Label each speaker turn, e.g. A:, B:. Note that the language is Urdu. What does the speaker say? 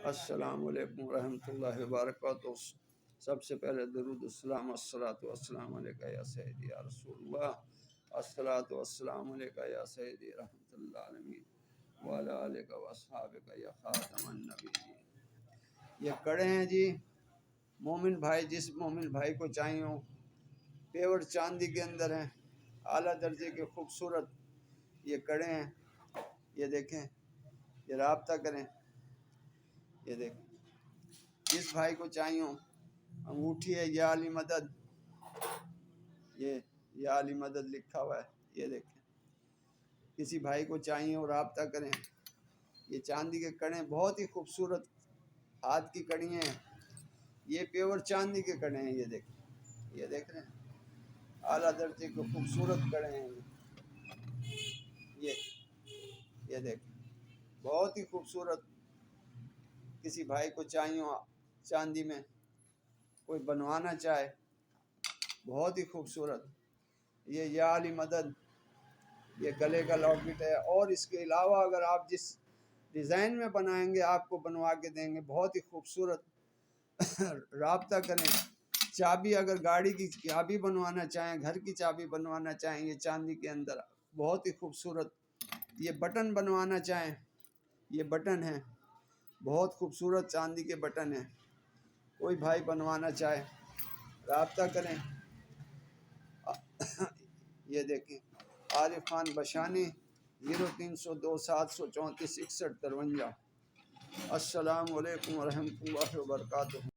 A: السلام علیکم ورحمۃ اللہ وبرکاتہ۔ سب سے پہلے درود السلام الصلاۃ والسلام علیکہ یا سیدی یا رسول اللہ، الصلاۃ والسلام علیکہ یا سیدی رحمۃ اللہ عالمین وعلی آلک و اصحابک یا خاتم النبیین۔ یہ کڑے ہیں جی، مومن بھائی جس مومن بھائی کو چاہیے ہو، پیور چاندی کے اندر ہیں، اعلیٰ درجے کے خوبصورت یہ کڑے ہیں۔ یہ دیکھیں، یہ رابطہ کریں۔ یہ دیکھیں، جس بھائی کو چاہیے ہو، انگوٹھی ہے یا علی مدد، یہ یا علی مدد لکھا ہوا ہے۔ یہ دیکھیں، کسی بھائی کو چاہیے ہو رابطہ کریں۔ یہ چاندی کے کڑے بہت ہی خوبصورت ہاتھ کی کڑی ہیں، یہ پیور چاندی کے کڑے ہیں۔ یہ دیکھیں، یہ دیکھ رہے ہیں، اعلیٰ درجے کے خوبصورت کڑے ہیں۔ یہ دیکھیں، بہت ہی خوبصورت۔ کسی بھائی کو چاہیے ہو چاندی میں، کوئی بنوانا چاہے، بہت ہی خوبصورت۔ یہ یا علی مدد، یہ گلے کا لاکٹ ہے، اور اس کے علاوہ اگر آپ جس ڈیزائن میں بنائیں گے آپ کو بنوا کے دیں گے، بہت ہی خوبصورت۔ رابطہ کریں۔ چابی، اگر گاڑی کی چابی بنوانا چاہیں، گھر کی چابی بنوانا چاہیں، یہ چاندی کے اندر بہت ہی خوبصورت۔ یہ بٹن بنوانا چاہیں، یہ بٹن ہیں، بہت خوبصورت چاندی کے بٹن ہیں۔ کوئی بھائی بنوانا چاہے رابطہ کریں۔ یہ دیکھیں، عارف خان بشانی، 0302 734 6153۔ السلام علیکم ورحمۃ اللہ وبرکاتہ۔